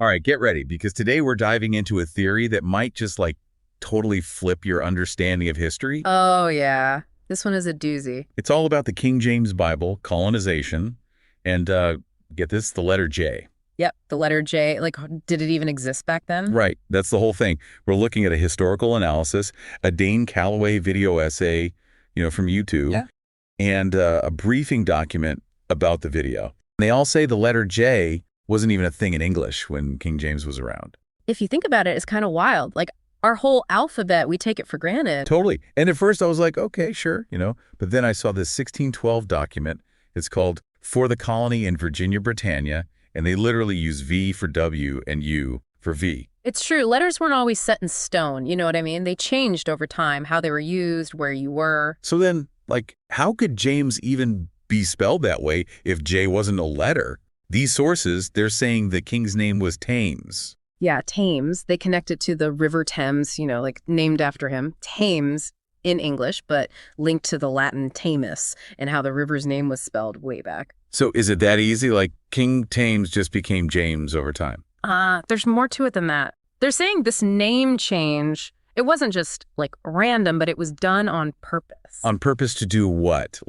All right, get ready, because today we're diving into a theory that might just totally flip your understanding of history. Oh, yeah. This one is a doozy. It's all about the King James Bible, colonization, and get this, the letter J. Yep, the letter J. Like, did it even exist back then? Right, that's the whole thing. We're looking at a historical analysis, a Dane Calloway video essay, from YouTube, Yeah. and a briefing document about the video. They all say the letter J wasn't even a thing in English when King James was around. If you think about it, it's kind of wild. Like, our whole alphabet, we take it for granted. Totally. And at first I was like, okay, sure, But then I saw this 1612 document. It's called For the Colony in Virginia, Britannia, and they literally use V for W and U for V. It's true. Letters weren't always set in stone. You know what I mean? They changed over time, how they were used, where you were. So then, how could James even be spelled that way if J wasn't a letter? These sources, they're saying the king's name was Tames. Yeah, Tames. They connect it to the River Thames, named after him. Thames in English, but linked to the Latin Tamus and how the river's name was spelled way back. So is it that easy? King Tames just became James over time? There's more to it than that. They're saying this name change, it wasn't just random, but it was done on purpose. On purpose to do what?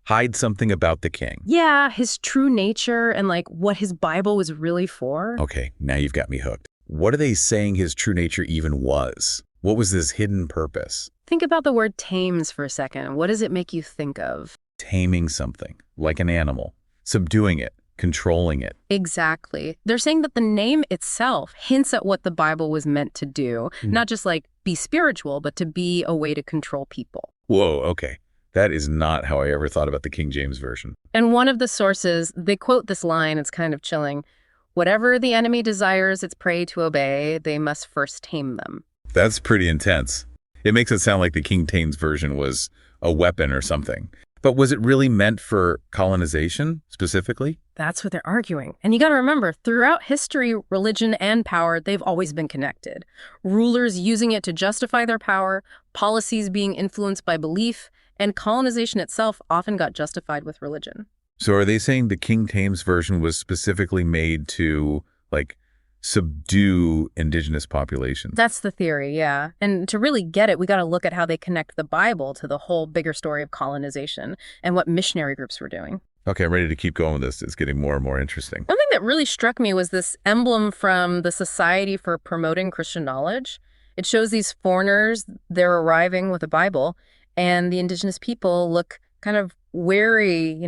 Hide something about the king? Yeah, his true nature and what his Bible was really for. Okay, now you've got me hooked. What are they saying his true nature even was? What was this hidden purpose? Think about the word tames for a second. What does it make you think of? Taming something, like an animal. Subduing it, controlling it. Exactly. They're saying that the name itself hints at what the Bible was meant to do. Not just be spiritual, but to be a way to control people. Whoa, okay. That is not how I ever thought about the King James Version. And one of the sources, they quote this line, it's kind of chilling. Whatever the enemy desires its prey to obey, they must first tame them. That's pretty intense. It makes it sound like the King James Version was a weapon or something. But was it really meant for colonization, specifically? That's what they're arguing. And you got to remember, throughout history, religion and power, they've always been connected. Rulers using it to justify their power, policies being influenced by belief, and colonization itself often got justified with religion. So are they saying the King James Version was specifically made to, subdue indigenous populations? That's the theory, yeah. And to really get it, we got to look at how they connect the Bible to the whole bigger story of colonization and what missionary groups were doing. Okay, I'm ready to keep going with this. It's getting more and more interesting. One thing that really struck me was this emblem from the Society for Promoting Christian Knowledge. It shows these foreigners, they're arriving with a Bible, and the indigenous people look kind of wary,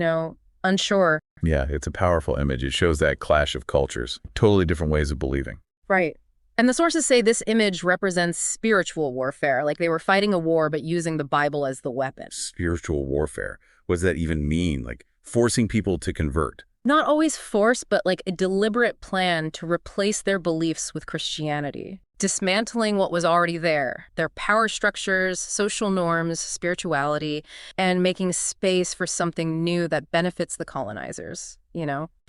unsure. Yeah, it's a powerful image. It shows that clash of cultures, totally different ways of believing. Right. And the sources say this image represents spiritual warfare, like they were fighting a war but using the Bible as the weapon. Spiritual warfare. What does that even mean? Forcing people to convert? Not always force, but a deliberate plan to replace their beliefs with Christianity. Dismantling what was already there, their power structures, social norms, spirituality, and making space for something new that benefits the colonizers,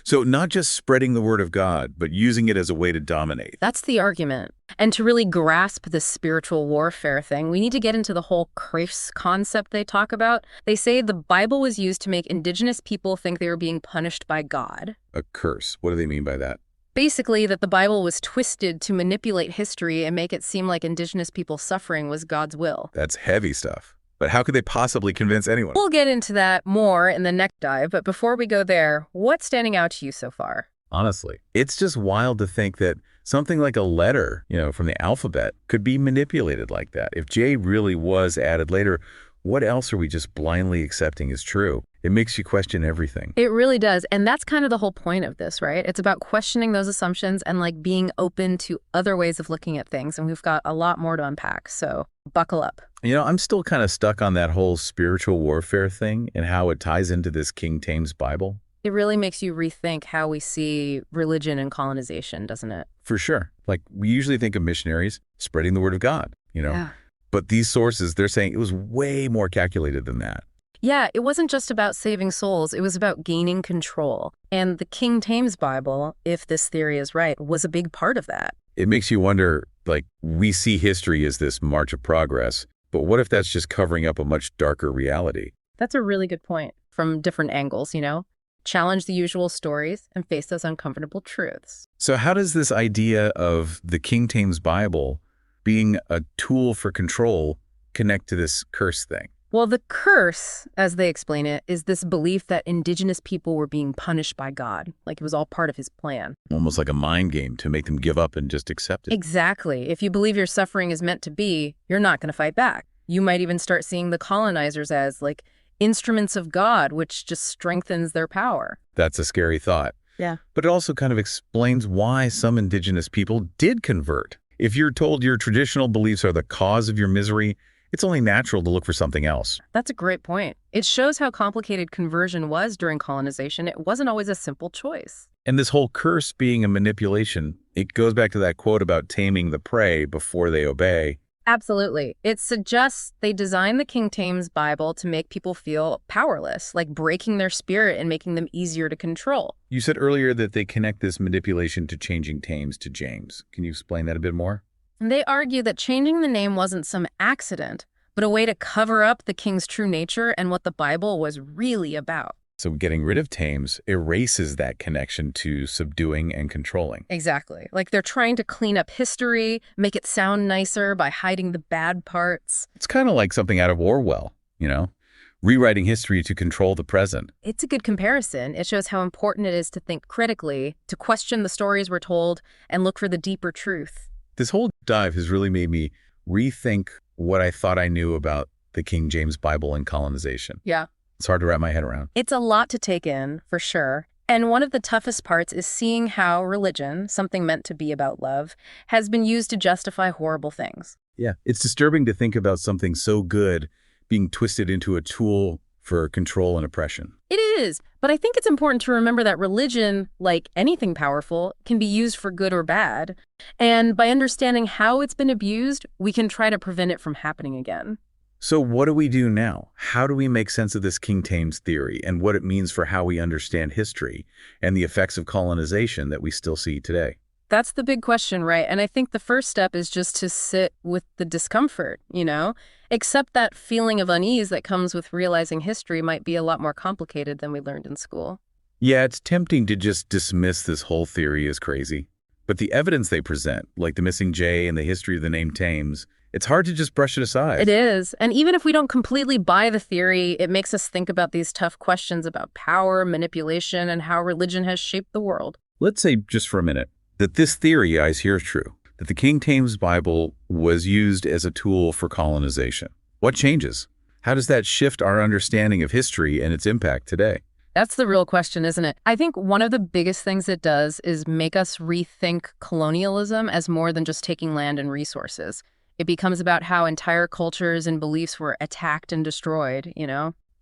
So not just spreading the word of God, but using it as a way to dominate. That's the argument. And to really grasp the spiritual warfare thing, we need to get into the whole curse concept they talk about. They say the Bible was used to make indigenous people think they were being punished by God. A curse. What do they mean by that? Basically, that the Bible was twisted to manipulate history and make it seem like indigenous people's suffering was God's will. That's heavy stuff. But how could they possibly convince anyone? We'll get into that more in the next dive, but before we go there, what's standing out to you so far? Honestly, it's just wild to think that something like a letter, from the alphabet could be manipulated like that. If J really was added later, what else are we just blindly accepting as true? It makes you question everything. It really does. And that's kind of the whole point of this, right? It's about questioning those assumptions and being open to other ways of looking at things. And we've got a lot more to unpack. So buckle up. I'm still kind of stuck on that whole spiritual warfare thing and how it ties into this King James Bible. It really makes you rethink how we see religion and colonization, doesn't it? For sure. We usually think of missionaries spreading the word of God, Yeah. But these sources, they're saying it was way more calculated than that. Yeah, it wasn't just about saving souls. It was about gaining control. And the King James Bible, if this theory is right, was a big part of that. It makes you wonder, we see history as this march of progress, but what if that's just covering up a much darker reality? That's a really good point from different angles, challenge the usual stories, and face those uncomfortable truths. So how does this idea of the King Tames Bible being a tool for control connect to this curse thing? Well, the curse, as they explain it, is this belief that indigenous people were being punished by God, like it was all part of his plan. Almost like a mind game to make them give up and just accept it. Exactly. If you believe your suffering is meant to be, you're not going to fight back. You might even start seeing the colonizers as, like, instruments of God, which just strengthens their power. That's a scary thought. Yeah. But it also kind of explains why some indigenous people did convert. If you're told your traditional beliefs are the cause of your misery, it's only natural to look for something else. That's a great point. It shows how complicated conversion was during colonization. It wasn't always a simple choice. And this whole curse being a manipulation, it goes back to that quote about taming the prey before they obey. Absolutely. It suggests they designed the King Tames Bible to make people feel powerless, like breaking their spirit and making them easier to control. You said earlier that they connect this manipulation to changing Tames to James. Can you explain that a bit more? And they argue that changing the name wasn't some accident, but a way to cover up the king's true nature and what the Bible was really about. So getting rid of Tames erases that connection to subduing and controlling. Exactly. Like they're trying to clean up history, make it sound nicer by hiding the bad parts. It's kind of like something out of Orwell, rewriting history to control the present. It's a good comparison. It shows how important it is to think critically, to question the stories we're told, and look for the deeper truth. This whole dive has really made me rethink what I thought I knew about the King James Bible and colonization. Yeah. It's hard to wrap my head around. It's a lot to take in, for sure. And one of the toughest parts is seeing how religion, something meant to be about love, has been used to justify horrible things. Yeah, it's disturbing to think about something so good being twisted into a tool for control and oppression. It is, but I think it's important to remember that religion, like anything powerful, can be used for good or bad. And by understanding how it's been abused, we can try to prevent it from happening again. So what do we do now? How do we make sense of this King Tames theory and what it means for how we understand history and the effects of colonization that we still see today? That's the big question, right? And I think the first step is just to sit with the discomfort, accept that feeling of unease that comes with realizing history might be a lot more complicated than we learned in school. Yeah, it's tempting to just dismiss this whole theory as crazy. But the evidence they present, like the missing J and the history of the name Tames, it's hard to just brush it aside. It is. And even if we don't completely buy the theory, it makes us think about these tough questions about power, manipulation, and how religion has shaped the world. Let's say just for a minute that this theory I hear is true, that the King Tames Bible was used as a tool for colonization. What changes? How does that shift our understanding of history and its impact today? That's the real question, isn't it? I think one of the biggest things it does is make us rethink colonialism as more than just taking land and resources. It becomes about how entire cultures and beliefs were attacked and destroyed,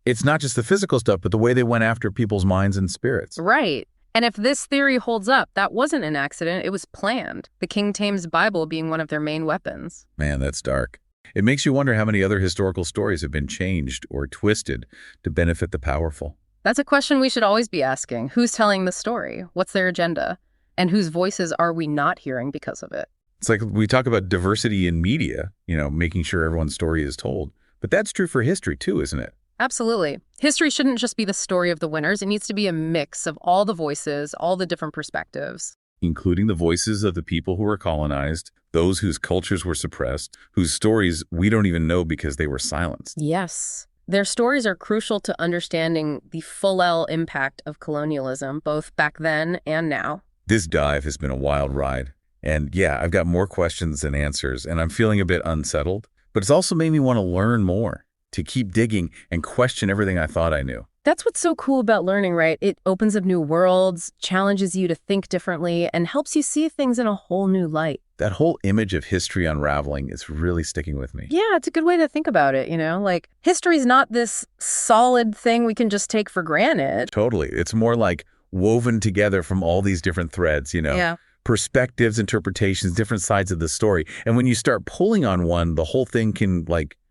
It's not just the physical stuff, but the way they went after people's minds and spirits. Right. And if this theory holds up, that wasn't an accident, it was planned. The King Tames Bible being one of their main weapons. Man, that's dark. It makes you wonder how many other historical stories have been changed or twisted to benefit the powerful. That's a question we should always be asking. Who's telling the story? What's their agenda? And whose voices are we not hearing because of it? It's like we talk about diversity in media, making sure everyone's story is told. But that's true for history too, isn't it? Absolutely. History shouldn't just be the story of the winners. It needs to be a mix of all the voices, all the different perspectives. Including the voices of the people who were colonized, those whose cultures were suppressed, whose stories we don't even know because they were silenced. Yes. Their stories are crucial to understanding the full impact of colonialism, both back then and now. This dive has been a wild ride. And yeah, I've got more questions than answers, and I'm feeling a bit unsettled. But it's also made me want to learn more, to keep digging and question everything I thought I knew. That's what's so cool about learning, right? It opens up new worlds, challenges you to think differently, and helps you see things in a whole new light. That whole image of history unraveling is really sticking with me. Yeah, it's a good way to think about it, Like, history's not this solid thing we can just take for granted. Totally. It's more like woven together from all these different threads, Yeah. Perspectives, interpretations, different sides of the story. And when you start pulling on one, the whole thing can,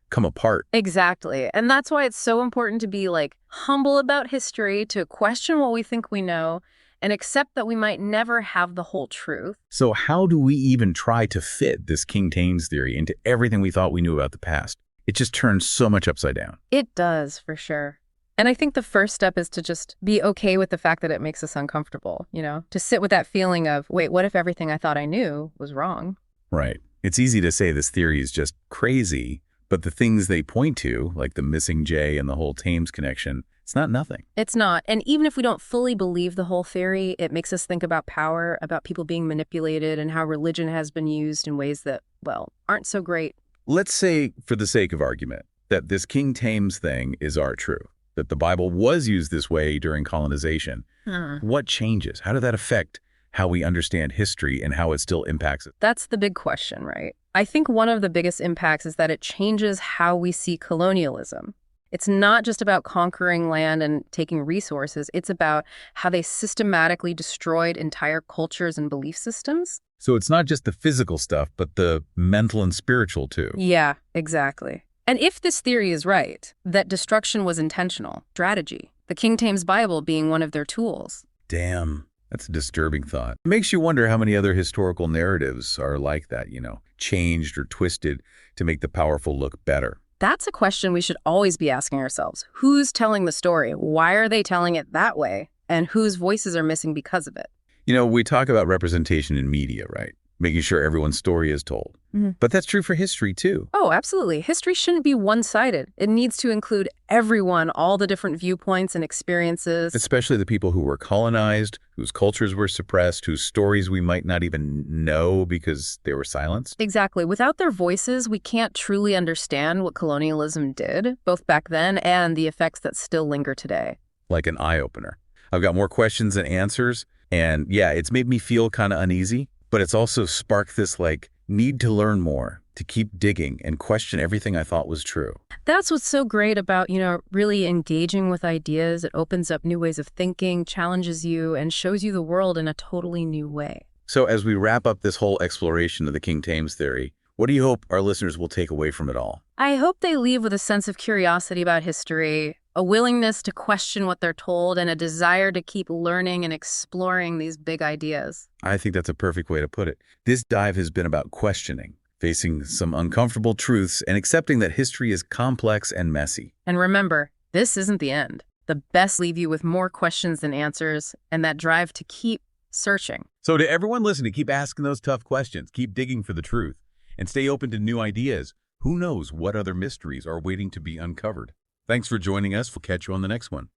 come apart. Exactly. And that's why it's so important to be, humble about history, to question what we think we know, and accept that we might never have the whole truth. So how do we even try to fit this King Tames theory into everything we thought we knew about the past? It just turns so much upside down. It does, for sure. And I think the first step is to just be okay with the fact that it makes us uncomfortable, to sit with that feeling of, wait, what if everything I thought I knew was wrong? Right. It's easy to say this theory is just crazy, but the things they point to, like the missing J and the whole Tames connection, it's not nothing. It's not. And even if we don't fully believe the whole theory, it makes us think about power, about people being manipulated, and how religion has been used in ways that, well, aren't so great. Let's say, for the sake of argument, that this King Tames thing is our truth, that the Bible was used this way during colonization. What changes? How did that affect how we understand history and how it still impacts it? That's the big question, right? I think one of the biggest impacts is that it changes how we see colonialism. It's not just about conquering land and taking resources. It's about how they systematically destroyed entire cultures and belief systems. So it's not just the physical stuff, but the mental and spiritual too. Yeah, exactly. And if this theory is right, that destruction was intentional, strategy, the King James Bible being one of their tools. Damn, that's a disturbing thought. It makes you wonder how many other historical narratives are like that, changed or twisted to make the powerful look better. That's a question we should always be asking ourselves. Who's telling the story? Why are they telling it that way? And whose voices are missing because of it? We talk about representation in media, right? Making sure everyone's story is told. But that's true for history, too. Oh, absolutely. History shouldn't be one-sided. It needs to include everyone, all the different viewpoints and experiences. Especially the people who were colonized, whose cultures were suppressed, whose stories we might not even know because they were silenced. Exactly. Without their voices, we can't truly understand what colonialism did, both back then and the effects that still linger today. Like an eye-opener. I've got more questions than answers, and yeah, it's made me feel kind of uneasy, but it's also sparked this, need to learn more, to keep digging and question everything I thought was true. That's what's so great about, really engaging with ideas. It opens up new ways of thinking, challenges you, and shows you the world in a totally new way. So as we wrap up this whole exploration of the King Tames theory, what do you hope our listeners will take away from it all? I hope they leave with a sense of curiosity about history, a willingness to question what they're told, and a desire to keep learning and exploring these big ideas. I think that's a perfect way to put it. This dive has been about questioning, facing some uncomfortable truths, and accepting that history is complex and messy. And remember, this isn't the end. The best leave you with more questions than answers, and that drive to keep searching. So to everyone listening, keep asking those tough questions, keep digging for the truth, and stay open to new ideas. Who knows what other mysteries are waiting to be uncovered? Thanks for joining us. We'll catch you on the next one.